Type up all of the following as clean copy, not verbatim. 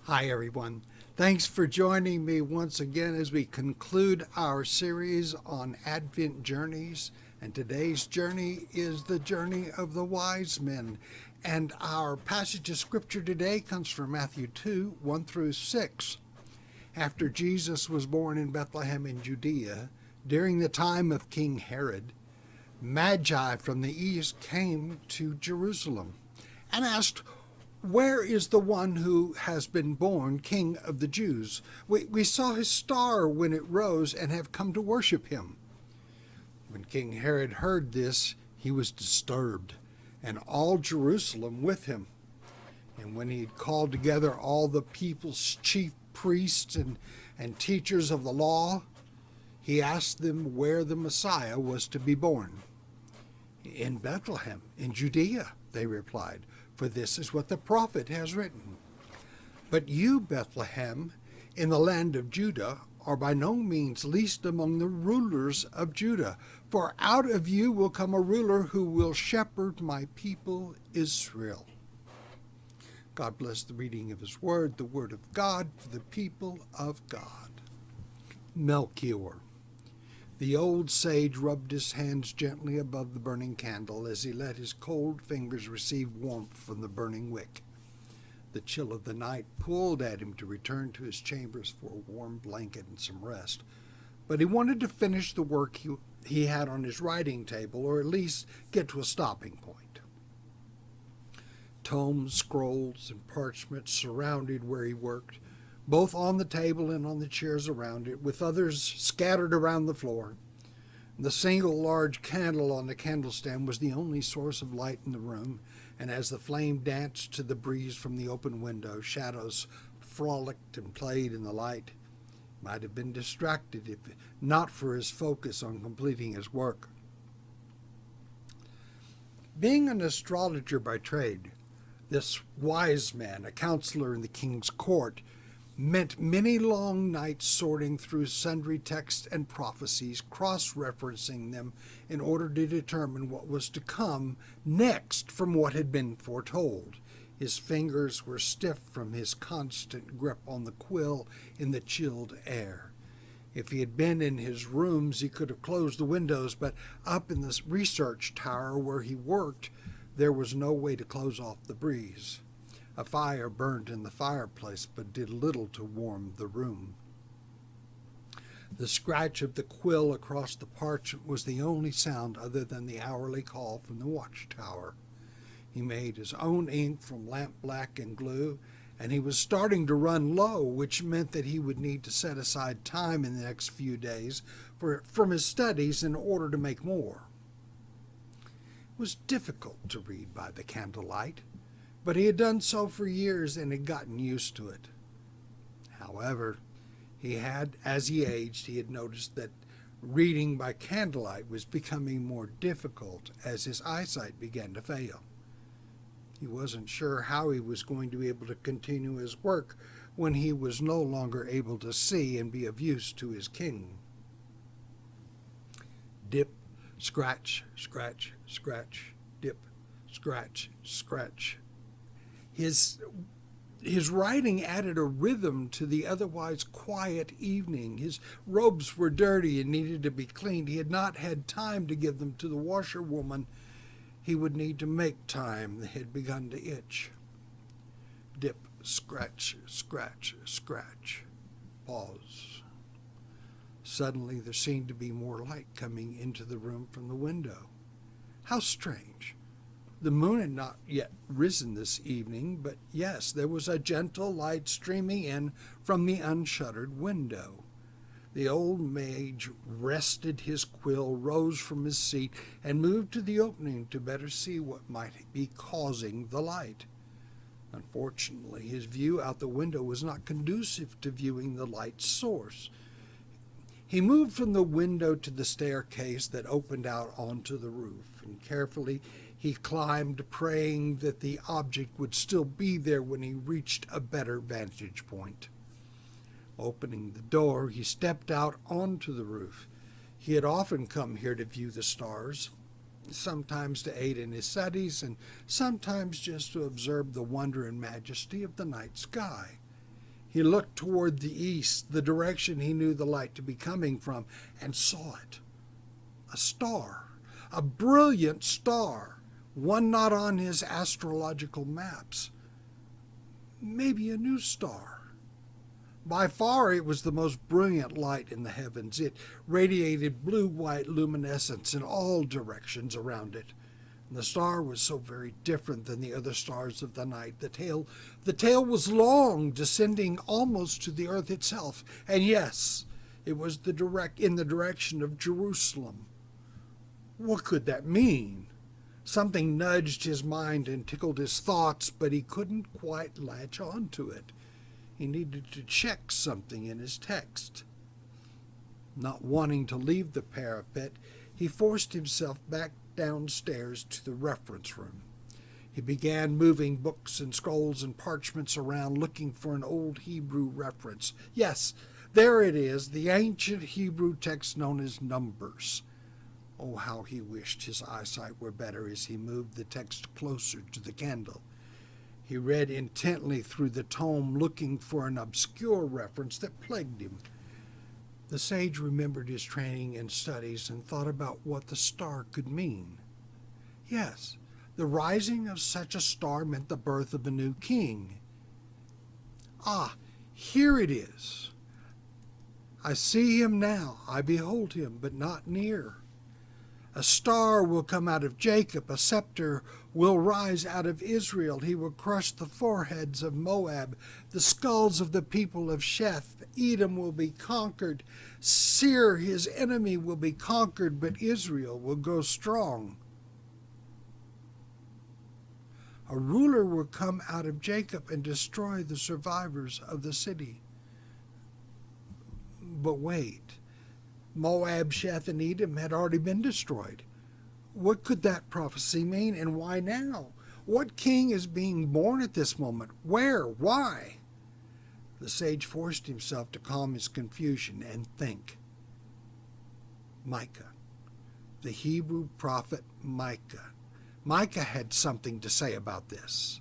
Hi, everyone. Thanks for joining me once again as we conclude our series on Advent journeys. And today's journey is the journey of the wise men. And our passage of scripture today comes from Matthew 2 1 through 6. After Jesus was born in Bethlehem in Judea, during the time of King Herod, Magi from the east came to Jerusalem and asked, "Where is the one who has been born King of the Jews? We saw his star when it rose and have come to worship him." When King Herod heard this, he was disturbed, and all Jerusalem with him. And when he had called together all the people's chief priests and teachers of the law, he asked them where the Messiah was to be born. "In Bethlehem, in Judea," they replied, "for this is what the prophet has written. But you, Bethlehem, in the land of Judah, are by no means least among the rulers of Judah, for out of you will come a ruler who will shepherd my people Israel." God bless the reading of his word, the word of God for the people of God. Melchior. The old sage rubbed his hands gently above the burning candle as he let his cold fingers receive warmth from the burning wick. The chill of the night pulled at him to return to his chambers for a warm blanket and some rest, but he wanted to finish the work he had on his writing table, or at least get to a stopping point. Tomes, scrolls, and parchments surrounded where he worked, both on the table and on the chairs around it, with others scattered around the floor. The single large candle on the candlestand was the only source of light in the room, and as the flame danced to the breeze from the open window, shadows frolicked and played in the light. He might have been distracted if not for his focus on completing his work. Being an astrologer by trade, this wise man, a counselor in the king's court, meant many long nights sorting through sundry texts and prophecies, cross-referencing them in order to determine what was to come next from what had been foretold. His fingers were stiff from his constant grip on the quill in the chilled air. If he had been in his rooms, he could have closed the windows, but up in the research tower where he worked, there was no way to close off the breeze. A fire burned in the fireplace, but did little to warm the room. The scratch of the quill across the parchment was the only sound other than the hourly call from the watchtower. He made his own ink from lampblack and glue, and he was starting to run low, which meant that he would need to set aside time in the next few days from his studies in order to make more. It was difficult to read by the candlelight, but he had done so for years and had gotten used to it. However, as he aged, he had noticed that reading by candlelight was becoming more difficult as his eyesight began to fail. He wasn't sure how he was going to be able to continue his work when he was no longer able to see and be of use to his king. Dip, scratch, scratch, scratch, dip, scratch, scratch. His writing added a rhythm to the otherwise quiet evening. His robes were dirty and needed to be cleaned. He had not had time to give them to the washerwoman. He would need to make time. They had begun to itch. Dip, scratch, scratch, scratch. Pause. Suddenly there seemed to be more light coming into the room from the window. How strange. The moon had not yet risen this evening, but yes, there was a gentle light streaming in from the unshuttered window. The old mage rested his quill, rose from his seat, and moved to the opening to better see what might be causing the light. Unfortunately, his view out the window was not conducive to viewing the light's source. He moved from the window to the staircase that opened out onto the roof, and carefully he climbed, praying that the object would still be there when he reached a better vantage point. Opening the door, he stepped out onto the roof. He had often come here to view the stars, sometimes to aid in his studies, and sometimes just to observe the wonder and majesty of the night sky. He looked toward the east, the direction he knew the light to be coming from, and saw it. A star, a brilliant star, one not on his astrological maps. Maybe a new star. By far it was the most brilliant light in the heavens. It radiated blue-white luminescence in all directions around it. The star was so very different than the other stars of the night. The tail was long, descending almost to the earth itself. And yes, it was in the direction of Jerusalem. What could that mean? Something nudged his mind and tickled his thoughts, but he couldn't quite latch on to it. He needed to check something in his text. Not wanting to leave the parapet, he forced himself back downstairs to the reference room. He began moving books and scrolls and parchments around, looking for an old Hebrew reference. Yes, there it is, the ancient Hebrew text known as Numbers. Oh, how he wished his eyesight were better as he moved the text closer to the candle. He read intently through the tome, looking for an obscure reference that plagued him. The sage remembered his training and studies and thought about what the star could mean. Yes, the rising of such a star meant the birth of a new king. Ah, here it is. I see him now, I behold him, but not near. A star will come out of Jacob, a scepter will rise out of Israel. He will crush the foreheads of Moab, the skulls of the people of Sheth. Edom will be conquered. Seir, his enemy, will be conquered, but Israel will grow strong. A ruler will come out of Jacob and destroy the survivors of the city. But wait. Moab, Sheth, and Edom had already been destroyed. What could that prophecy mean, and why now? What king is being born at this moment? Where? Why? The sage forced himself to calm his confusion and think. Micah, the Hebrew prophet Micah. Micah had something to say about this.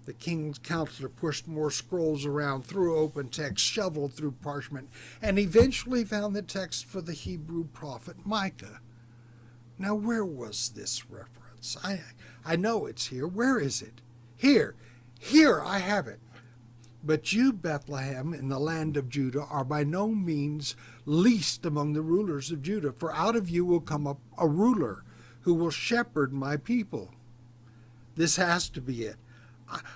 The king's counselor pushed more scrolls around, threw open text, shoveled through parchment, and eventually found the text for the Hebrew prophet Micah. Now, where was this reference? I know it's here. Where is it? Here, I have it. But you, Bethlehem, in the land of Judah, are by no means least among the rulers of Judah, for out of you will come up a ruler who will shepherd my people. This has to be it.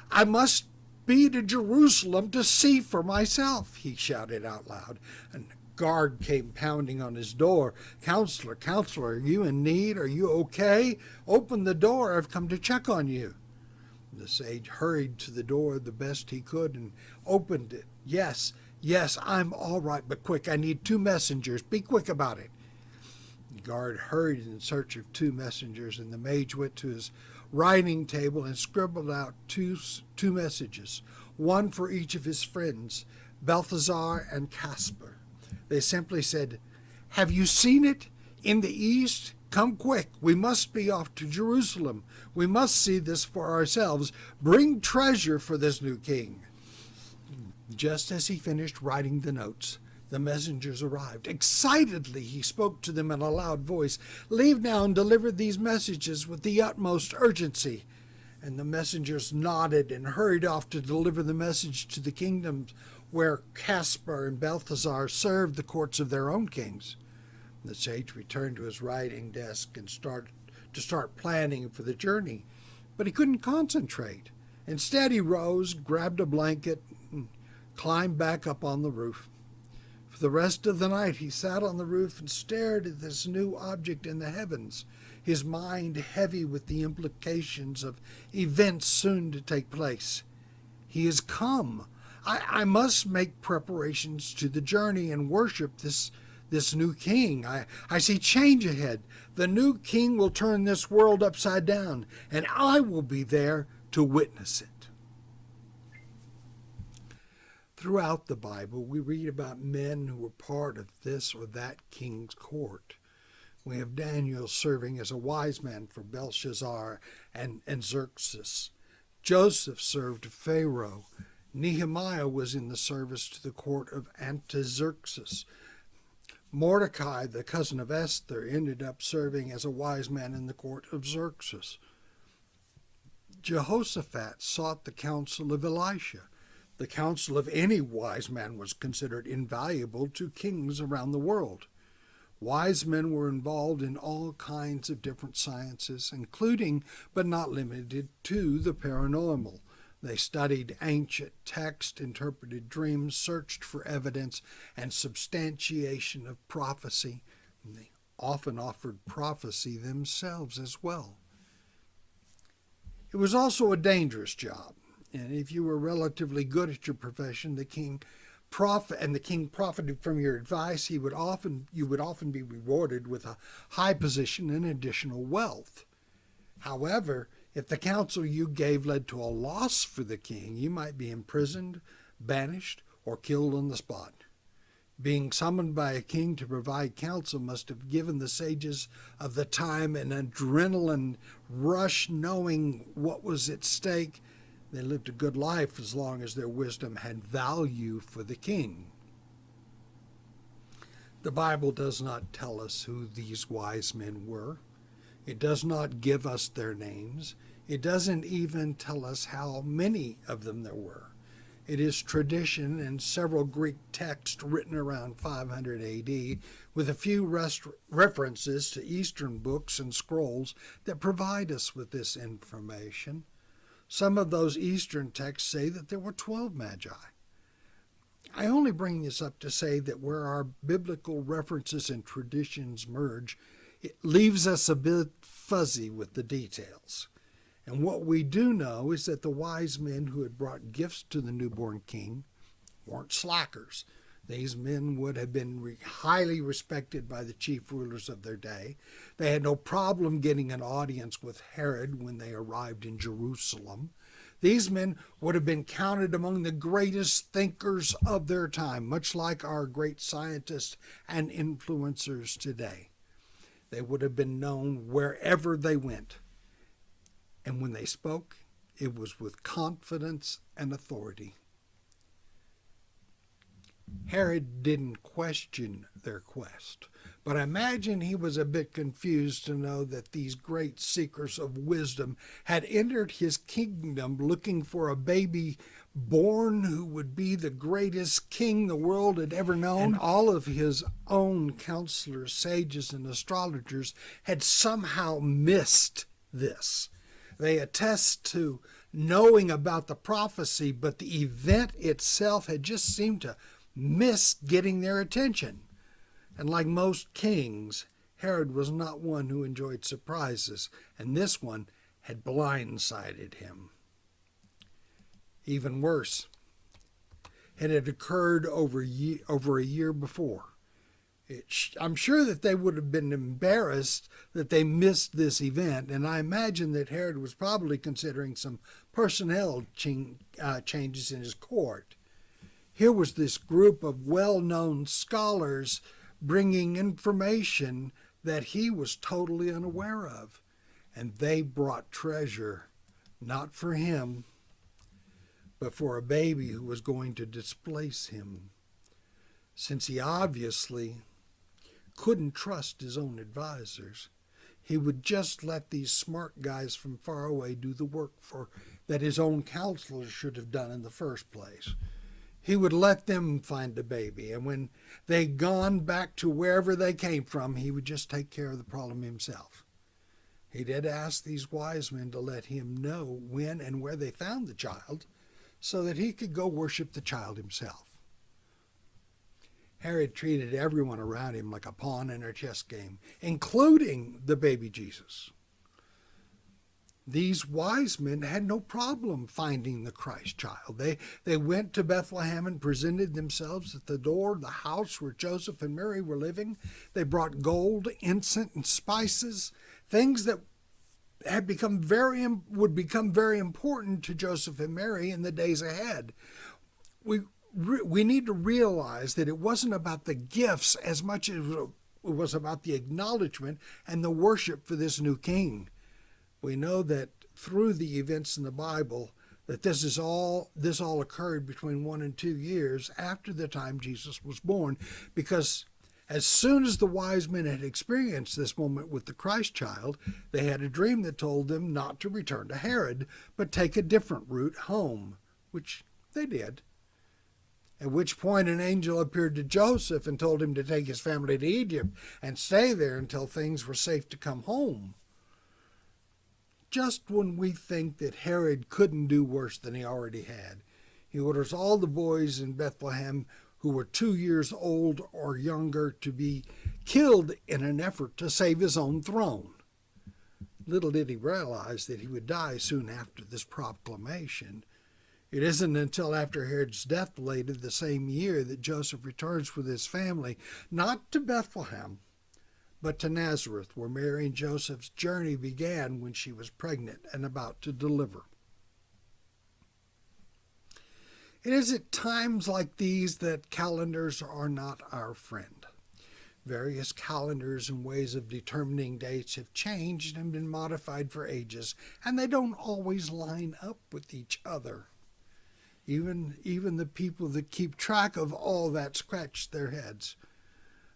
I must be to Jerusalem to see for myself, he shouted out loud. A guard came pounding on his door. Counselor, are you in need? Are you okay? Open the door. I've come to check on you. The sage hurried to the door the best he could and opened it. Yes, I'm all right, but quick, I need 2 messengers. Be quick about it. The guard hurried in search of 2 messengers, and the mage went to his writing table and scribbled out two messages, one for each of his friends, Balthazar and Caspar. They simply said, "Have you seen it? In the east? Come quick. We must be off to Jerusalem. We must see this for ourselves. Bring treasure for this new king." Just as he finished writing the notes, the messengers arrived. Excitedly, he spoke to them in a loud voice. "Leave now and deliver these messages with the utmost urgency." And the messengers nodded and hurried off to deliver the message to the kingdoms where Caspar and Balthazar served the courts of their own kings. The sage returned to his writing desk and started planning for the journey, but he couldn't concentrate. Instead, he rose, grabbed a blanket, and climbed back up on the roof. For the rest of the night, he sat on the roof and stared at this new object in the heavens, his mind heavy with the implications of events soon to take place. He has come. I must make preparations to the journey and worship this new king. I see change ahead. The new king will turn this world upside down, and I will be there to witness it. Throughout the Bible, we read about men who were part of this or that king's court. We have Daniel serving as a wise man for Belshazzar and Xerxes. Joseph served Pharaoh. Nehemiah was in the service to the court of Artaxerxes. Mordecai, the cousin of Esther, ended up serving as a wise man in the court of Xerxes. Jehoshaphat sought the counsel of Elisha. The counsel of any wise man was considered invaluable to kings around the world. Wise men were involved in all kinds of different sciences, including but not limited to the paranormal. They studied ancient texts, interpreted dreams, searched for evidence and substantiation of prophecy. And they often offered prophecy themselves as well. It was also a dangerous job, and if you were relatively good at your profession, the king profited from your advice. You would often be rewarded with a high position and additional wealth. However, if the counsel you gave led to a loss for the king, you might be imprisoned, banished, or killed on the spot. Being summoned by a king to provide counsel must have given the sages of the time an adrenaline rush, knowing what was at stake. They lived a good life as long as their wisdom had value for the king. The Bible does not tell us who these wise men were. It does not give us their names. It doesn't even tell us how many of them there were. It is tradition and several Greek texts written around 500 AD with a few references to Eastern books and scrolls that provide us with this information. Some of those Eastern texts say that there were 12 magi. I only bring this up to say that where our biblical references and traditions merge, it leaves us a bit fuzzy with the details. And what we do know is that the wise men who had brought gifts to the newborn king weren't slackers. These men would have been highly respected by the chief rulers of their day. They had no problem getting an audience with Herod when they arrived in Jerusalem. These men would have been counted among the greatest thinkers of their time, much like our great scientists and influencers today. They would have been known wherever they went. And when they spoke, it was with confidence and authority. Herod didn't question their quest, but I imagine he was a bit confused to know that these great seekers of wisdom had entered his kingdom looking for a baby born who would be the greatest king the world had ever known. And all of his own counselors, sages, and astrologers had somehow missed this. They attest to knowing about the prophecy, but the event itself had just seemed to miss getting their attention. And like most kings, Herod was not one who enjoyed surprises, and this one had blindsided him. Even worse, it had occurred over a year before. I'm sure that they would have been embarrassed that they missed this event, and I imagine that Herod was probably considering some personnel changes in his court. Here was this group of well-known scholars bringing information that he was totally unaware of, and they brought treasure, not for him, but for a baby who was going to displace him, since he obviously couldn't trust his own advisors. He would just let these smart guys from far away do the work that his own counselors should have done in the first place. He would let them find a baby, and when they'd gone back to wherever they came from, he would just take care of the problem himself. He did ask these wise men to let him know when and where they found the child so that he could go worship the child himself. Herod treated everyone around him like a pawn in a chess game, including the baby Jesus. These wise men had no problem finding the Christ child. They went to Bethlehem and presented themselves at the door of the house where Joseph and Mary were living. They brought gold, incense, and spices, things that would become very important to Joseph and Mary in the days ahead. We need to realize that it wasn't about the gifts as much as it was about the acknowledgement and the worship for this new king. We know that through the events in the Bible that this all occurred between 1 and 2 years after the time Jesus was born, because as soon as the wise men had experienced this moment with the Christ child, they had a dream that told them not to return to Herod, but take a different route home, which they did. At which point an angel appeared to Joseph and told him to take his family to Egypt and stay there until things were safe to come home. Just when we think that Herod couldn't do worse than he already had, he orders all the boys in Bethlehem who were 2 years old or younger to be killed in an effort to save his own throne. Little did he realize that he would die soon after this proclamation. It isn't until after Herod's death later the same year that Joseph returns with his family, not to Bethlehem, but to Nazareth, where Mary and Joseph's journey began when she was pregnant and about to deliver. It is at times like these that calendars are not our friend. Various calendars and ways of determining dates have changed and been modified for ages, and they don't always line up with each other. Even the people that keep track of all that scratch their heads.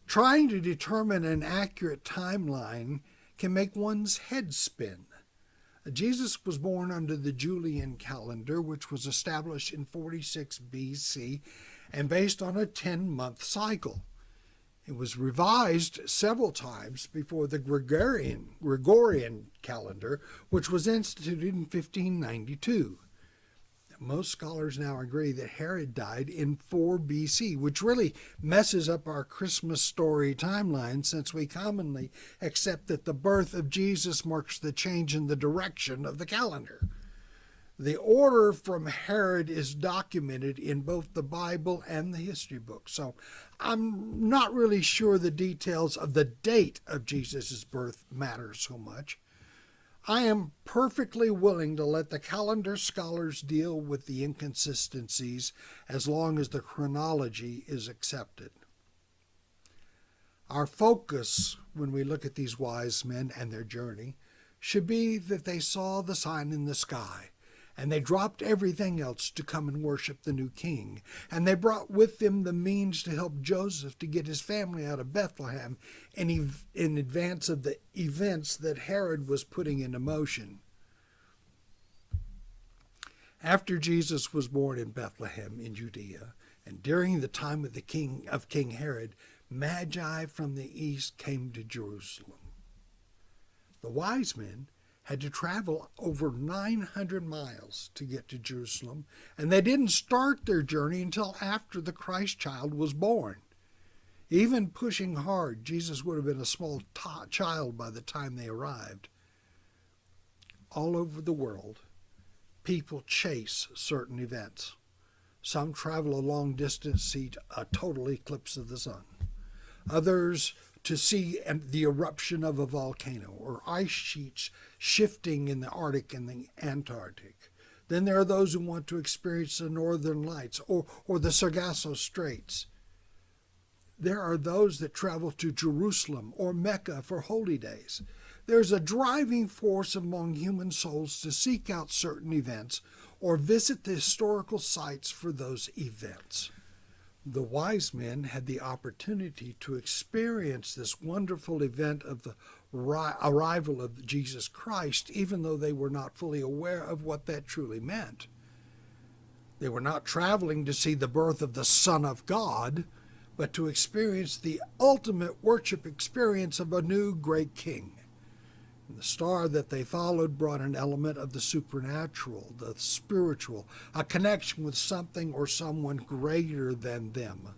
Trying to determine an accurate timeline can make one's head spin. Jesus was born under the Julian calendar, which was established in 46 BC and based on a 10-month cycle. It was revised several times before the Gregorian calendar, which was instituted in 1592. Most scholars now agree that Herod died in 4 BC, which really messes up our Christmas story timeline, since we commonly accept that the birth of Jesus marks the change in the direction of the calendar. The order from Herod is documented in both the Bible and the history books, so I'm not really sure the details of the date of Jesus' birth matter so much. I am perfectly willing to let the calendar scholars deal with the inconsistencies as long as the chronology is accepted. Our focus when we look at these wise men and their journey should be that they saw the sign in the sky, and they dropped everything else to come and worship the new king. And they brought with them the means to help Joseph to get his family out of Bethlehem in advance of the events that Herod was putting into motion. After Jesus was born in Bethlehem in Judea, and during the time of King Herod, Magi from the east came to Jerusalem. The wise men had to travel over 900 miles to get to Jerusalem, and they didn't start their journey until after the Christ child was born. Even pushing hard, Jesus would have been a small child by the time they arrived. All over the world, people chase certain events. Some travel a long distance to see a total eclipse of the sun. Others to see the eruption of a volcano or ice sheets shifting in the Arctic and the Antarctic. Then there are those who want to experience the Northern Lights or the Sargasso Straits. There are those that travel to Jerusalem or Mecca for holy days. There's a driving force among human souls to seek out certain events or visit the historical sites for those events. The wise men had the opportunity to experience this wonderful event of the arrival of Jesus Christ, even though they were not fully aware of what that truly meant. They were not traveling to see the birth of the Son of God, but to experience the ultimate worship experience of a new great king. And the star that they followed brought an element of the supernatural, the spiritual, a connection with something or someone greater than them.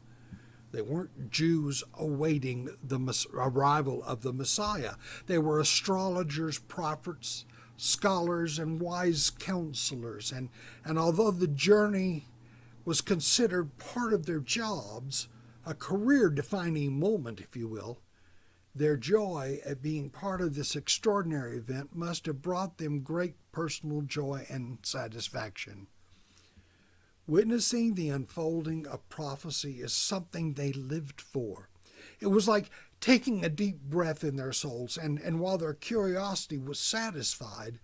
They weren't Jews awaiting the arrival of the Messiah. They were astrologers, prophets, scholars, and wise counselors. And although the journey was considered part of their jobs, a career-defining moment, if you will, their joy at being part of this extraordinary event must have brought them great personal joy and satisfaction. Witnessing the unfolding of prophecy is something they lived for. It was like taking a deep breath in their souls, and while their curiosity was satisfied,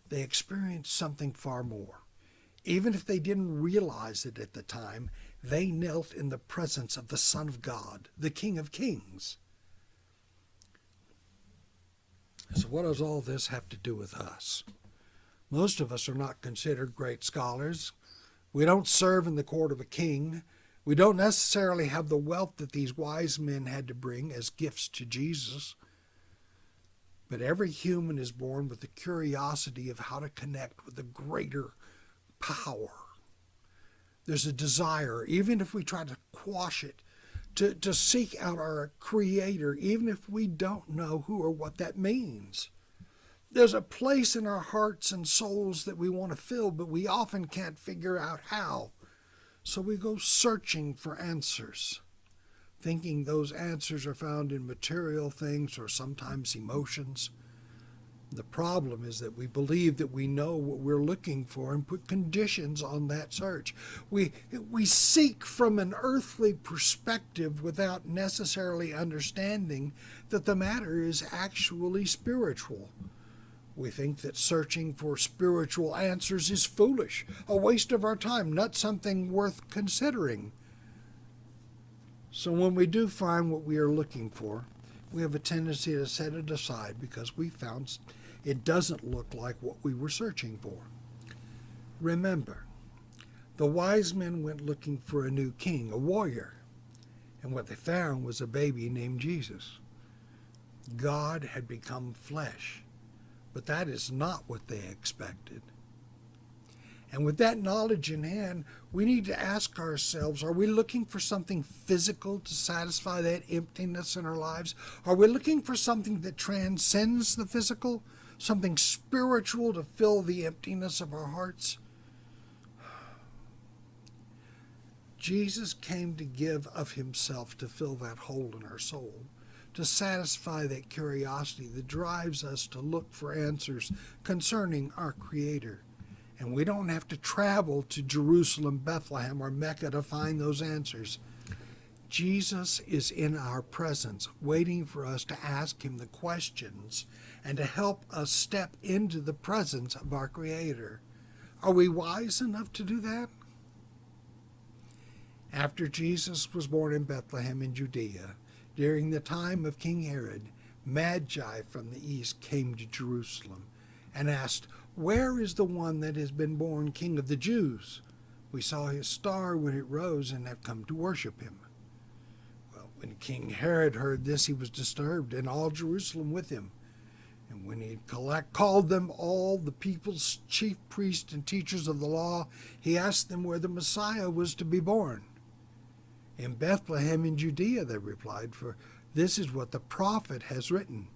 they experienced something far more. Even if they didn't realize it at the time, they knelt in the presence of the Son of God, the King of Kings. So what does all this have to do with us? Most of us are not considered great scholars. We don't serve in the court of a king. We don't necessarily have the wealth that these wise men had to bring as gifts to Jesus. But every human is born with the curiosity of how to connect with a greater power. There's a desire, even if we try to quash it, to seek out our Creator, even if we don't know who or what that means. There's a place in our hearts and souls that we want to fill, but we often can't figure out how. So we go searching for answers, thinking those answers are found in material things or sometimes emotions. The problem is that we believe that we know what we're looking for and put conditions on that search. We seek from an earthly perspective without necessarily understanding that the matter is actually spiritual. We think that searching for spiritual answers is foolish, a waste of our time, not something worth considering. So when we do find what we are looking for, we have a tendency to set it aside because we found it doesn't look like what we were searching for. Remember, the wise men went looking for a new king, a warrior, and what they found was a baby named Jesus. God had become flesh. But that is not what they expected. And with that knowledge in hand, we need to ask ourselves, are we looking for something physical to satisfy that emptiness in our lives? Are we looking for something that transcends the physical? Something spiritual to fill the emptiness of our hearts? Jesus came to give of himself to fill that hole in our soul, to satisfy that curiosity that drives us to look for answers concerning our Creator. And we don't have to travel to Jerusalem, Bethlehem, or Mecca to find those answers. Jesus is in our presence, waiting for us to ask him the questions and to help us step into the presence of our Creator. Are we wise enough to do that? After Jesus was born in Bethlehem in Judea, during the time of King Herod, Magi from the east came to Jerusalem and asked, "Where is the one that has been born King of the Jews? We saw his star when it rose and have come to worship him." Well, when King Herod heard this, he was disturbed, and all Jerusalem with him. And when he had called them all the people's chief priests and teachers of the law, he asked them where the Messiah was to be born. "In Bethlehem in Judea," they replied, "for this is what the prophet has written.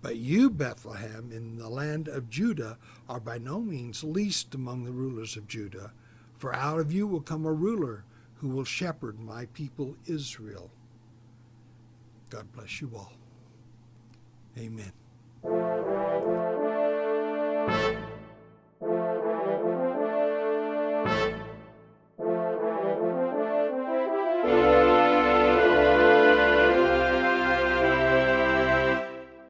But you, Bethlehem, in the land of Judah, are by no means least among the rulers of Judah, for out of you will come a ruler who will shepherd my people Israel." God bless you all. Amen.